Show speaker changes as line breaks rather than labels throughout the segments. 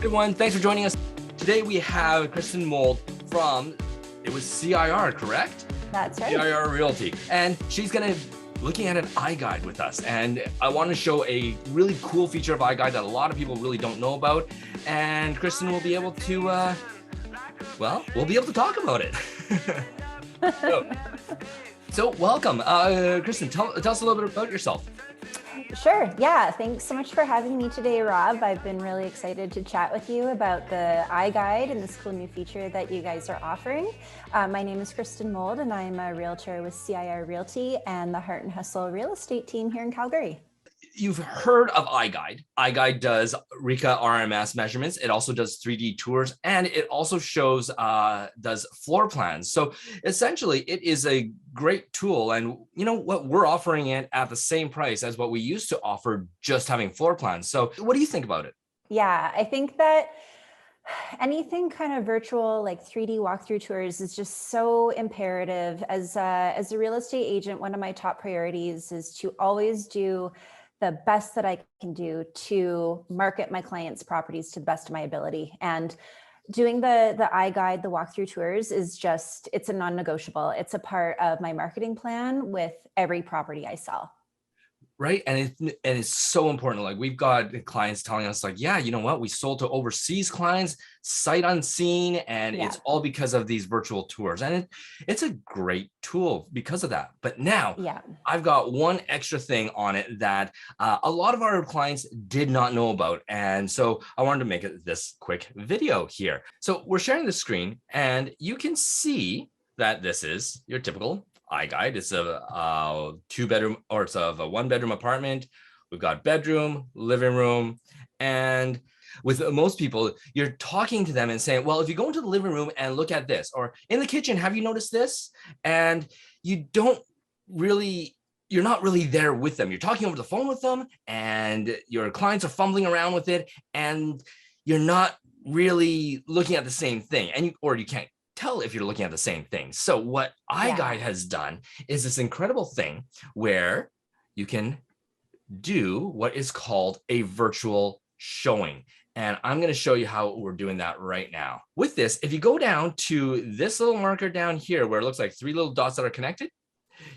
Everyone, thanks for joining us. Today we have Kristin Mould from, it was CIR, correct?
That's right.
CIR Realty. And she's going to looking at an iGuide with us. And I want to show a really cool feature of iGuide that a lot of people really don't know about. And Kristin will be able to, we'll be able to talk about it. So welcome. Kristin, tell us a little bit about yourself.
Sure. Yeah. Thanks so much for having me today, Rob. I've been really excited to chat with you about the iGuide and this cool new feature that you guys are offering. My name is Kristin Mould, and I'm a realtor with CIR Realty and the Heart and Hustle real estate team here in Calgary.
You've heard of iGuide. iGuide does RECA RMS measurements. It also does 3D tours, and it also shows, does floor plans. So essentially, it is a great tool. And you know what, we're offering it at the same price as what we used to offer just having floor plans. So what do you think about it?
Yeah, I think that anything kind of virtual like 3D walkthrough tours is just so imperative. As a real estate agent, one of my top priorities is to always do the best that I can do to market my clients' properties to the best of my ability. And doing the iGuide, the walkthrough tours is just, it's a non-negotiable. It's a part of my marketing plan with every property I sell.
Right. And it's so important. Like, we've got clients telling us like, yeah, you know what, we sold to overseas clients sight unseen, and it's all because of these virtual tours. And it's a great tool because of that. But now I've got one extra thing on it that a lot of our clients did not know about. And so I wanted to make this quick video here. So we're sharing the screen, and you can see that this is your typical iGuide. It's a 2-bedroom, or it's of a 1-bedroom apartment. We've got bedroom, living room, and with most people, you're talking to them and saying, well, if you go into the living room and look at this, or in the kitchen, have you noticed this? And you're not really there with them. You're talking over the phone with them, and your clients are fumbling around with it, and you're not really looking at the same thing, and you can't tell if you're looking at the same thing. So what iGuide has done is this incredible thing where you can do what is called a virtual showing. And I'm going to show you how we're doing that right now. With this, if you go down to this little marker down here where it looks like 3 little dots that are connected,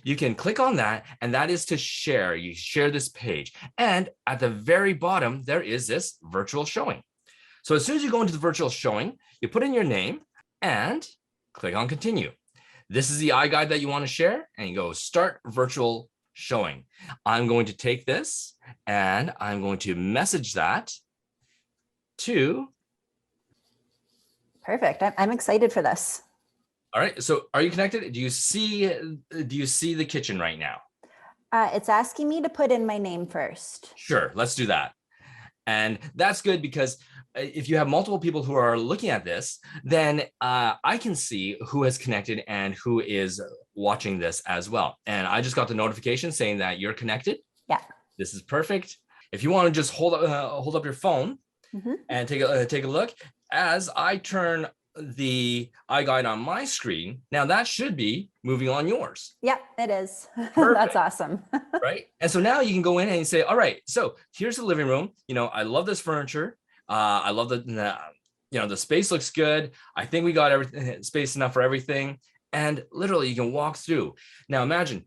you can click on that, and that is to share. You share this page. And at the very bottom, there is this virtual showing. So as soon as you go into the virtual showing, you put in your name and click on continue. This is the iGuide that you want to share, and you go start virtual showing. I'm going to take this and I'm going to message that to.
Perfect. I'm excited for this.
All right. So are you connected? Do you see the kitchen right now?
It's asking me to put in my name first.
Sure. Let's do that. And that's good, because if you have multiple people who are looking at this, then I can see who has connected and who is watching this as well. And I just got the notification saying that you're connected.
Yeah.
This is perfect. If you want to just hold up your phone and take a look as I turn the iGuide on my screen. Now that should be moving on yours.
Yep, it is. That's awesome.
Right. And so now you can go in and say, all right, so here's the living room. You know, I love this furniture. I love the space looks good. I think we got everything, space enough for everything. And literally you can walk through. Now imagine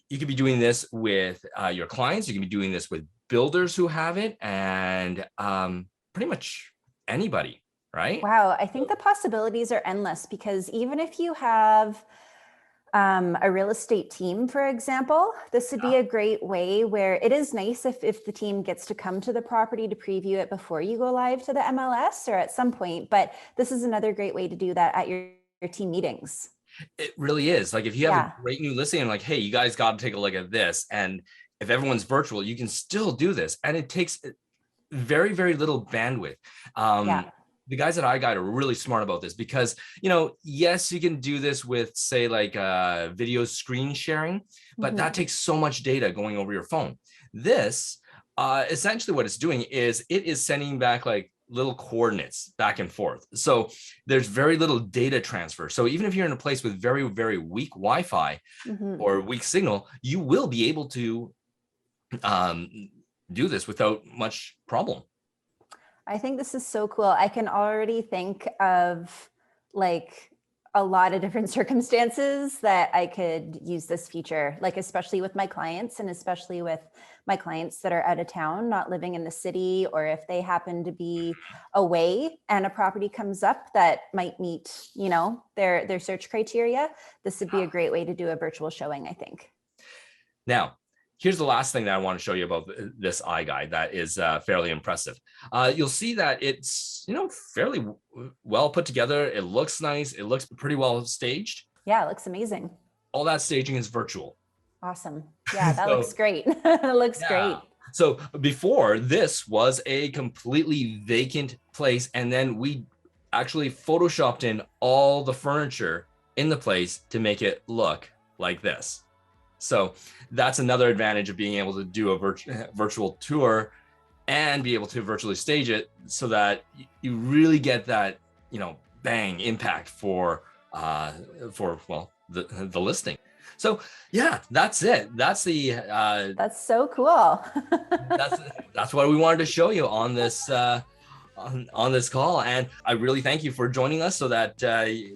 you could be doing this with your clients. You can be doing this with builders who have it, and pretty much anybody. Right?
Wow. I think the possibilities are endless, because even if you have a real estate team, for example, this would be a great way where it is nice if the team gets to come to the property to preview it before you go live to the MLS or at some point. But this is another great way to do that at your team meetings.
It really is. Like, if you have a great new listing and like, hey, you guys got to take a look at this. And if everyone's virtual, you can still do this. And it takes very, very little bandwidth. The guys at iGuide are really smart about this, because, you know, yes, you can do this with, say, like video screen sharing, but that takes so much data going over your phone. This, essentially what it's doing is it is sending back like little coordinates back and forth. So there's very little data transfer. So even if you're in a place with very, very weak Wi-Fi or weak signal, you will be able to do this without much problem.
I think this is so cool. I can already think of like a lot of different circumstances that I could use this feature, like especially with my clients and especially with my clients that are out of town, not living in the city, or if they happen to be away and a property comes up that might meet, you know, their search criteria. This would be a great way to do a virtual showing, I think.
Now, here's the last thing that I want to show you about this iGuide that is fairly impressive. You'll see that it's, you know, fairly well put together. It looks nice. It looks pretty well staged.
Yeah, it looks amazing.
All that staging is virtual.
Awesome. Yeah, that looks great. It looks great.
So before, this was a completely vacant place, and then we actually photoshopped in all the furniture in the place to make it look like this. So that's another advantage of being able to do a virtual tour and be able to virtually stage it, so that you really get that, you know, bang impact for well, the listing. So yeah, that's it. That's the
that's so cool.
that's what we wanted to show you on this on this call, and I really thank you for joining us so that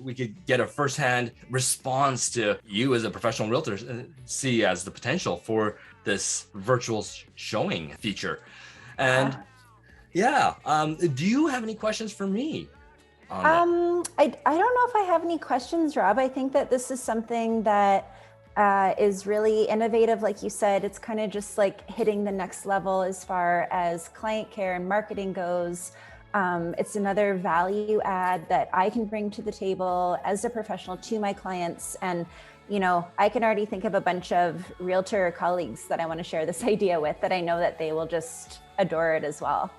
we could get a firsthand response to you as a professional realtor, see as the potential for this virtual showing feature. And yeah, do you have any questions for me?
I don't know if I have any questions, Rob. I think that this is something that is really innovative. Like you said, it's kind of just like hitting the next level as far as client care and marketing goes. It's another value add that I can bring to the table as a professional to my clients. And, you know, I can already think of a bunch of realtor colleagues that I want to share this idea with, that I know that they will just adore it as well.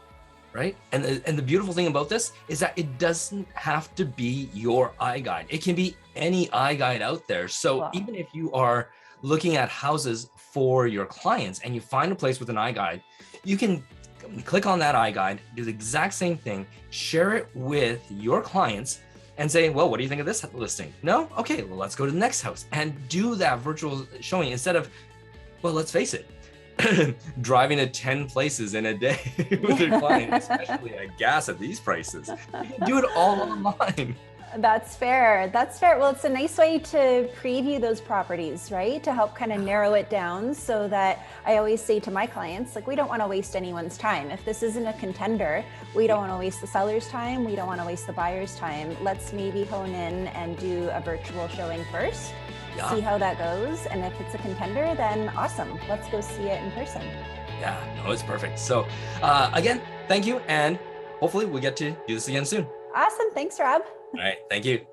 Right. And the beautiful thing about this is that it doesn't have to be your iGuide. It can be any iGuide out there. So wow. Even if you are looking at houses for your clients and you find a place with an iGuide, you can click on that iGuide, do the exact same thing, share it with your clients and say, well, what do you think of this listing? No? Okay, well, let's go to the next house and do that virtual showing instead of, well, let's face it, driving to 10 places in a day with your client, especially at gas at these prices. You can do it all online.
That's fair. That's fair. Well, it's a nice way to preview those properties, right? To help kind of narrow it down, so that I always say to my clients, like, we don't want to waste anyone's time. If this isn't a contender, we don't want to waste the seller's time. We don't want to waste the buyer's time. Let's maybe hone in and do a virtual showing first. Yeah. See how that goes. And if it's a contender, then awesome. Let's go see it in person.
Yeah, no, it's perfect. So again, thank you. And hopefully we get to do this again soon.
Awesome. Thanks, Rob.
All right. Thank you.